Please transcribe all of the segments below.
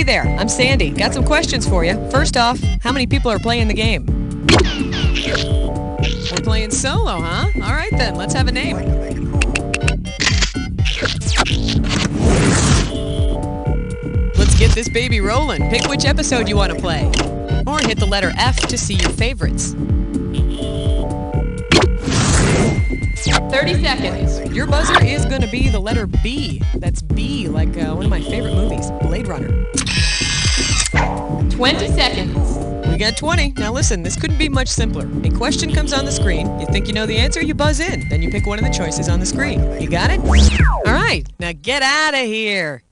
there, I'm Sandy. Got some questions for you. First off, how many people are playing the game? We're playing solo, huh? All right then, let's have a name. Let's get this baby rolling. Pick which episode you want to play. Or hit the letter F to see your favorites. 30 seconds. Your buzzer is going to be the letter B. That's B, like one of my favorite movies, Blade Runner. 20 seconds. We got 20. Now listen, this couldn't be much simpler. A question comes on the screen. You think you know the answer, you buzz in. Then you pick one of the choices on the screen. You got it? All right, now get out of here.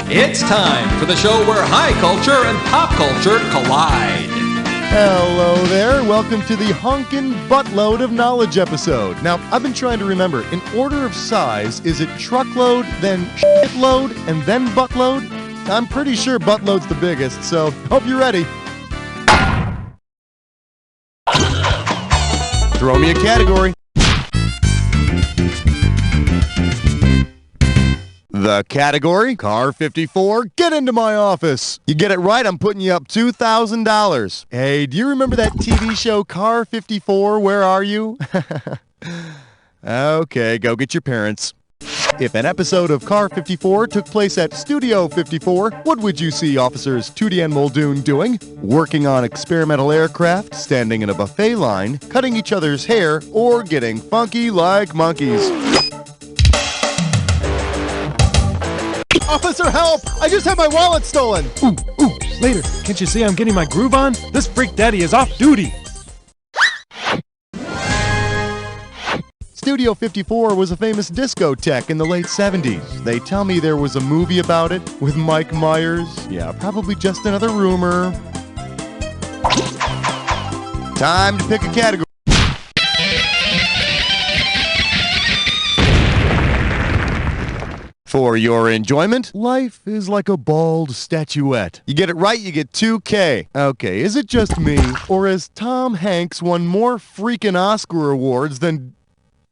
It's time for the show where high culture and pop culture collide. Hello there, welcome to the Honkin' Buttload of Knowledge episode. Now, I've been trying to remember, in order of size, is it truckload, then shitload, and then buttload? I'm pretty sure buttload's the biggest, so hope you're ready. Throw me a category. The category, Car 54, get into my office. You get it right, I'm putting you up $2,000. Hey, do you remember that TV show Car 54, Where Are You? Okay, go get your parents. If an episode of Car 54 took place at Studio 54, what would you see officers Tootie and Muldoon doing? Working on experimental aircraft, standing in a buffet line, cutting each other's hair, or getting funky like monkeys. Officer, help! I just had my wallet stolen! Ooh, later. Can't you see I'm getting my groove on? This freak daddy is off duty. Studio 54 was a famous discotheque in the late 70s. They tell me there was a movie about it with Mike Myers. Yeah, probably just another rumor. Time to pick a category. For your enjoyment, life is like a bald statuette. You get it right, you get $2K. Okay, is it just me, or has Tom Hanks won more freaking Oscar awards than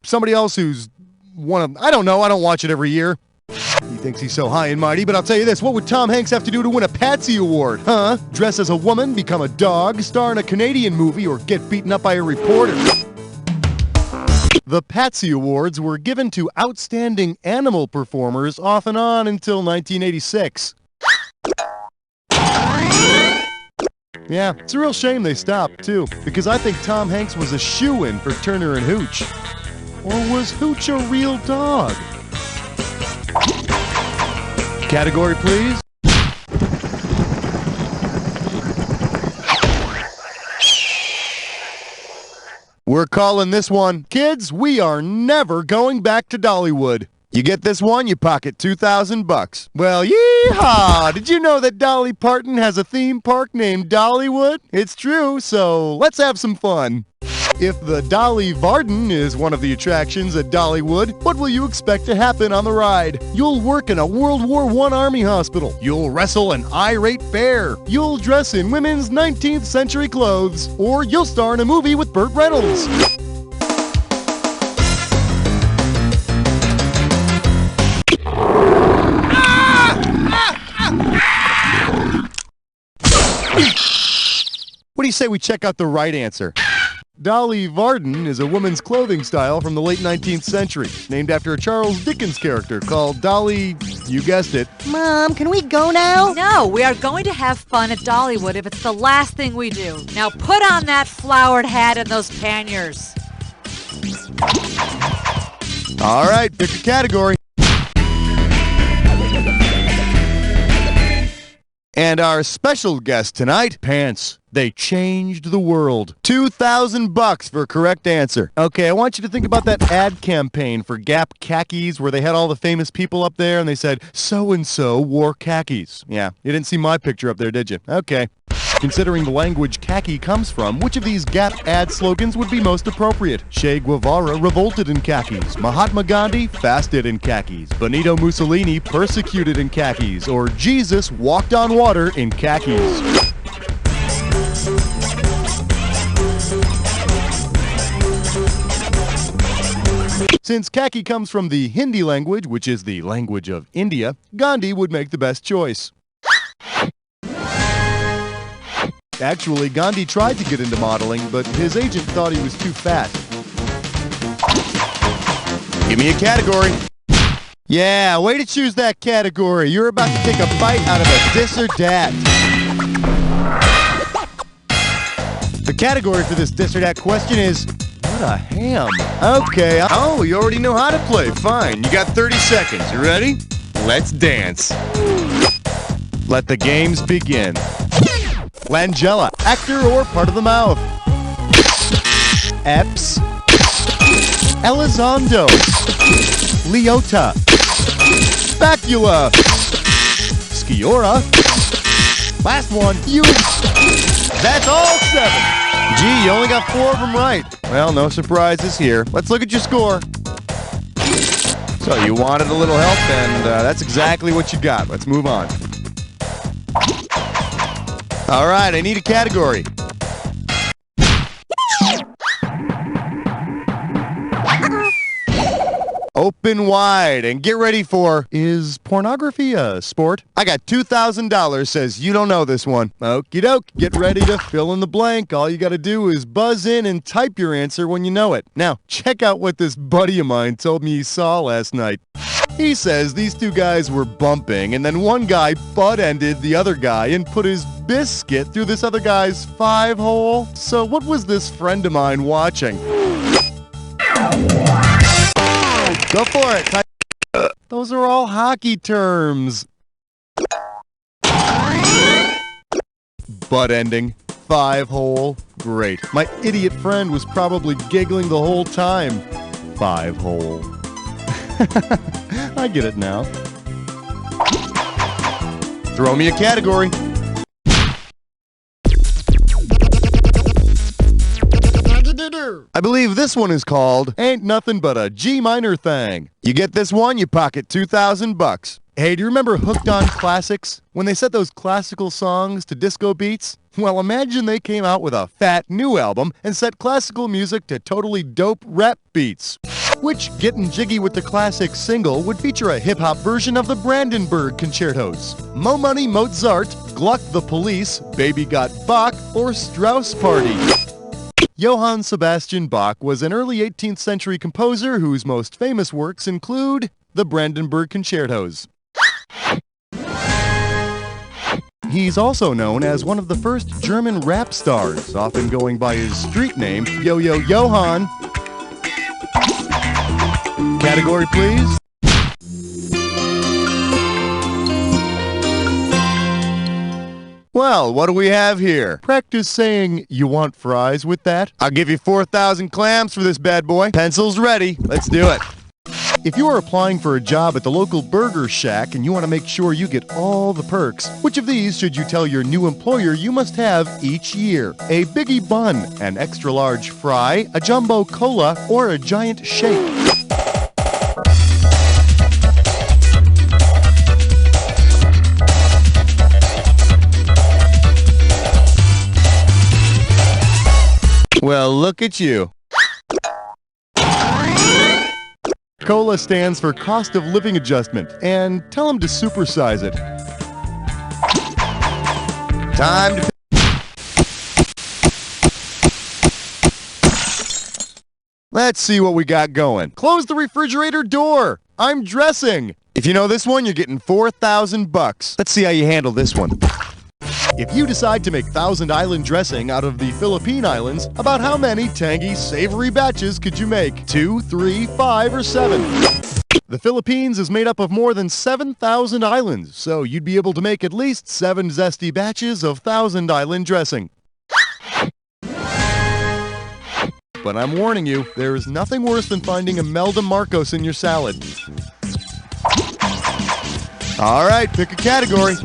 somebody else who's won them? I don't know, I don't watch it every year. He thinks he's so high and mighty, but I'll tell you this, what would Tom Hanks have to do to win a Patsy Award? Huh? Dress as a woman, become a dog, star in a Canadian movie, or get beaten up by a reporter? The Patsy Awards were given to outstanding animal performers off and on until 1986. Yeah, it's a real shame they stopped, too, because I think Tom Hanks was a shoo-in for Turner and Hooch. Or was Hooch a real dog? Category, please. We're calling this one, Kids, We Are Never Going Back to Dollywood. You get this one, you pocket $2,000. Well, yeehaw! Did you know that Dolly Parton has a theme park named Dollywood? It's true, so let's have some fun. If the Dolly Varden is one of the attractions at Dollywood, what will you expect to happen on the ride? You'll work in a World War I Army hospital. You'll wrestle an irate bear. You'll dress in women's 19th century clothes. Or you'll star in a movie with Burt Reynolds. What do you say we check out the right answer? Dolly Varden is a woman's clothing style from the late 19th century, named after a Charles Dickens character called Dolly, you guessed it. Mom, can we go now? No, we are going to have fun at Dollywood if it's the last thing we do. Now put on that flowered hat and those panniers. All right, pick a category. And our special guest tonight, pants. They changed the world. $2,000 for a correct answer. Okay, I want you to think about that ad campaign for Gap khakis where they had all the famous people up there and they said, so-and-so wore khakis. Yeah, you didn't see my picture up there, did you? Okay. Considering the language Khaki comes from, which of these Gap ad slogans would be most appropriate? Che Guevara revolted in khakis, Mahatma Gandhi fasted in khakis, Benito Mussolini persecuted in khakis, or Jesus walked on water in khakis. Since Khaki comes from the Hindi language, which is the language of India, Gandhi would make the best choice. Actually, Gandhi tried to get into modeling, but his agent thought he was too fat. Give me a category. Yeah, way to choose that category. You're about to take a bite out of a this or dat. The category for this this or dat question is, what a ham. Okay. Oh, you already know how to play. Fine. You got 30 seconds. You ready? Let's dance. Let the games begin. Langella, actor or part of the mouth. Eps. Elizondo. Leota. Spacula. Sciora. Last one. You. That's all 7. Gee, you only got 4 of them right. Well, no surprises here. Let's look at your score. So you wanted a little help, and that's exactly what you got. Let's move on. All right, I need a category. Open wide and get ready for, is pornography a sport? I got $2,000, says you don't know this one. Okie doke, get ready to fill in the blank. All you gotta do is buzz in and type your answer when you know it. Now, check out what this buddy of mine told me he saw last night. He says these two guys were bumping, and then one guy butt-ended the other guy and put his biscuit through this other guy's 5-hole. So what was this friend of mine watching? Go for it. Those are all hockey terms. Butt ending. 5-hole. Great. My idiot friend was probably giggling the whole time. 5-hole. I get it now. Throw me a category. I believe this one is called Ain't Nothing But a G Minor Thing. You get this one, you pocket $2,000. Hey, do you remember Hooked on Classics? When they set those classical songs to disco beats? Well, imagine they came out with a fat new album and set classical music to totally dope rap beats. Which Gettin' Jiggy with the Classic single would feature a hip-hop version of the Brandenburg Concertos, Mo Money Mozart, Gluck the Police, Baby Got Bach, or Strauss Party. Johann Sebastian Bach was an early 18th century composer whose most famous works include the Brandenburg Concertos. He's also known as one of the first German rap stars, often going by his street name, Yo-Yo Johann. Category, please. Well, what do we have here? Practice saying you want fries with that. I'll give you 4,000 clams for this bad boy. Pencils ready. Let's do it. If you are applying for a job at the local burger shack and you want to make sure you get all the perks, which of these should you tell your new employer you must have each year? A biggie bun, an extra large fry, a jumbo cola, or a giant shake? Well, look at you. COLA stands for Cost of Living Adjustment, and tell them to supersize it. Time to... Let's see what we got going. Close the refrigerator door. I'm dressing. If you know this one, you're getting $4,000. Let's see how you handle this one. If you decide to make Thousand Island dressing out of the Philippine Islands, about how many tangy, savory batches could you make? 2, 3, 5, or 7? The Philippines is made up of more than 7,000 islands, so you'd be able to make at least 7 zesty batches of Thousand Island dressing. But I'm warning you, there is nothing worse than finding Imelda Marcos in your salad. All right, pick a category.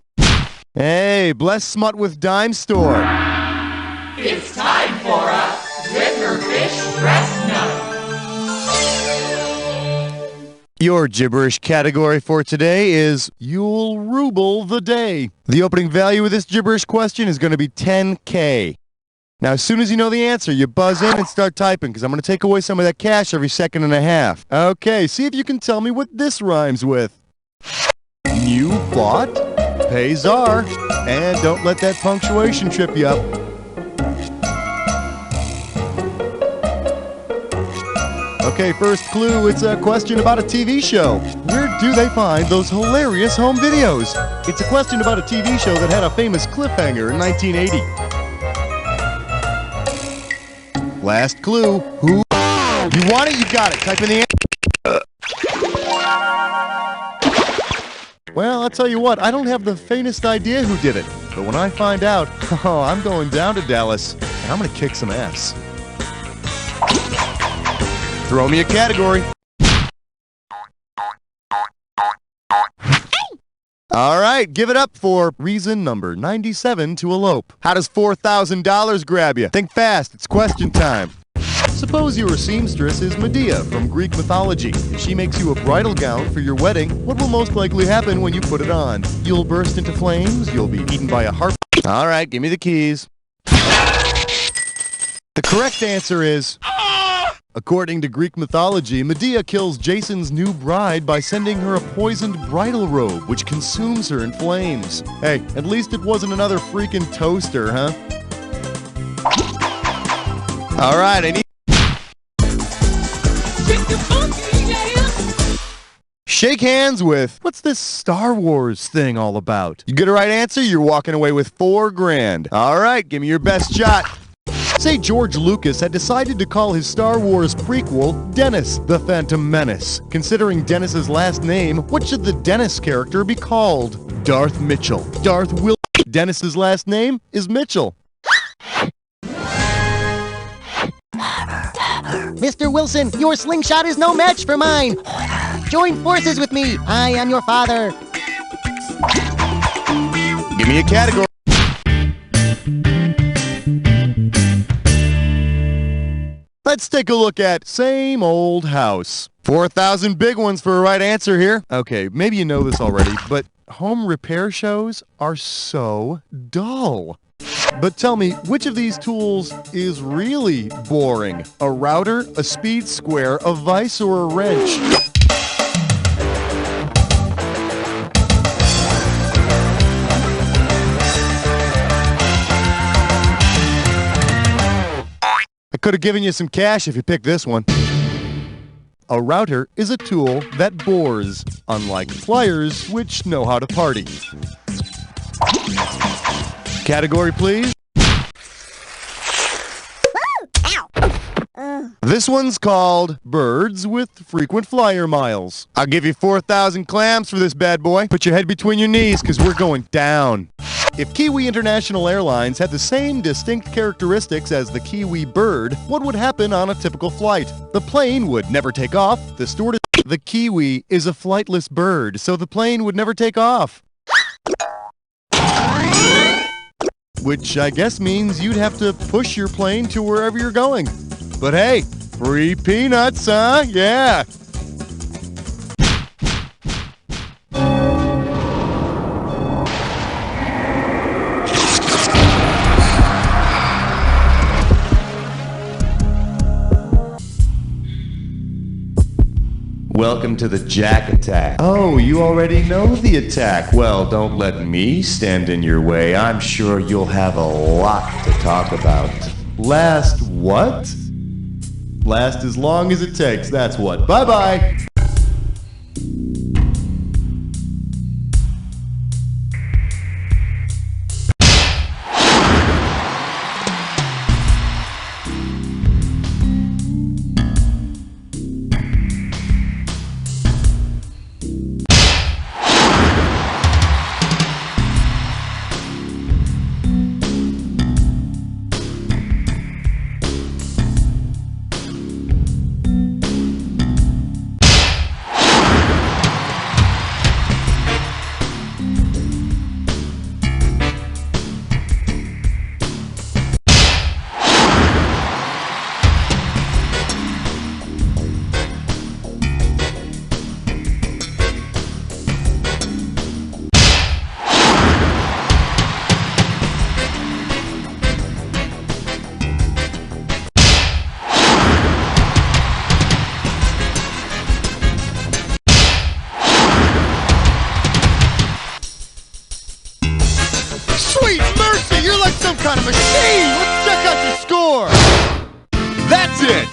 Hey, bless Smut with Dime Store. It's time for a Fish Breast Nut. Your gibberish category for today is You'll Ruble the Day. The opening value of this gibberish question is going to be $10K. Now, as soon as you know the answer, you buzz in and start typing, because I'm going to take away some of that cash every second and a half. Okay, see if you can tell me what this rhymes with. You bought, pay czar, and don't let that punctuation trip you up. Okay, first clue, it's a question about a TV show. Where do they find those hilarious home videos? It's a question about a TV show that had a famous cliffhanger in 1980. Last clue, who? You want it, you got it. Type in the answer. Well, I'll tell you what, I don't have the faintest idea who did it. But when I find out, oh, I'm going down to Dallas, and I'm going to kick some ass. Throw me a category. All right, give it up for reason number 97 to elope. How does $4,000 grab you? Think fast, it's question time. Suppose your seamstress is Medea from Greek mythology. If she makes you a bridal gown for your wedding, what will most likely happen when you put it on? You'll burst into flames, you'll be eaten by a harp. All right, give me the keys. The correct answer is... According to Greek mythology, Medea kills Jason's new bride by sending her a poisoned bridal robe, which consumes her in flames. Hey, at least it wasn't another freaking toaster, huh? All right, I need... Shake hands with, what's this Star Wars thing all about? You get a right answer, you're walking away with $4,000. All right, give me your best shot. Say George Lucas had decided to call his Star Wars prequel Dennis the Phantom Menace. Considering Dennis's last name, what should the Dennis character be called? Darth Mitchell. Darth Will. Dennis's last name is Mitchell. Mr. Wilson, your slingshot is no match for mine. Join forces with me. I am your father. Give me a category. Let's take a look at Same Old House. 4,000 big ones for a right answer here. Okay, maybe you know this already, but home repair shows are so dull. But tell me, which of these tools is really boring? A router, a speed square, a vise, or a wrench? I could have given you some cash if you picked this one. A router is a tool that bores, unlike pliers, which know how to party. Category, please. This one's called Birds with Frequent Flyer Miles. I'll give you 4,000 clams for this bad boy. Put your head between your knees, because we're going down. If Kiwi International Airlines had the same distinct characteristics as the Kiwi bird, what would happen on a typical flight? The plane would never take off. The Kiwi is a flightless bird, so the plane would never take off. Which I guess means you'd have to push your plane to wherever you're going. But hey, free peanuts, huh? Yeah. Welcome to the Jack Attack. Oh, you already know the attack. Well, don't let me stand in your way. I'm sure you'll have a lot to talk about. Last what? Last as long as it takes, that's what. Bye-bye! kind of machine! Let's check out your score! That's it!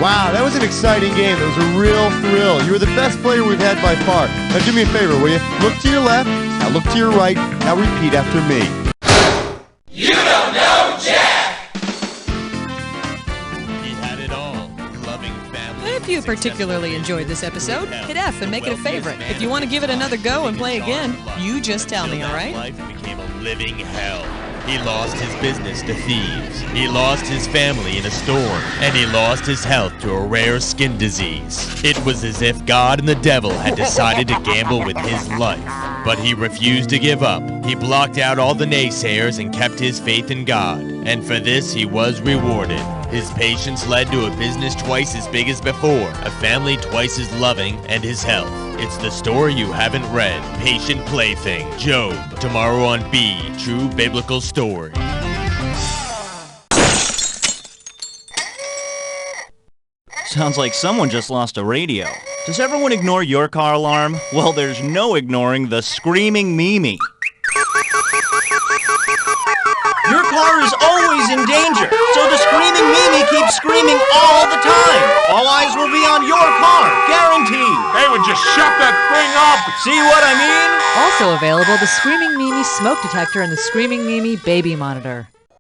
Wow, that was an exciting game. It was a real thrill. You were the best player we've had by far. Now do me a favor, will you? Look to your left, now look to your right, now repeat after me. You don't know Jack! He had it all. Loving family. If you particularly enjoyed this episode, hit F and make it a favorite. If you want to give it another go and play again, you just tell me, all right? Life became a living hell. He lost his business to thieves. He lost his family in a storm. And he lost his health to a rare skin disease. It was as if God and the devil had decided to gamble with his life. But he refused to give up. He blocked out all the naysayers and kept his faith in God. And for this, he was rewarded. His patience led to a business twice as big as before, a family twice as loving, and his health. It's the story you haven't read. Patient Plaything, Job. Tomorrow on B, True Biblical Story. Sounds like someone just lost a radio. Does everyone ignore your car alarm? Well, there's no ignoring the Screaming Mimi. Your car is always in danger, so the Screaming Mimi keeps screaming all the time. All eyes will be on your car, guaranteed. Hey, would you shut that thing up? See what I mean? Also available, the Screaming Mimi smoke detector and the Screaming Mimi baby monitor.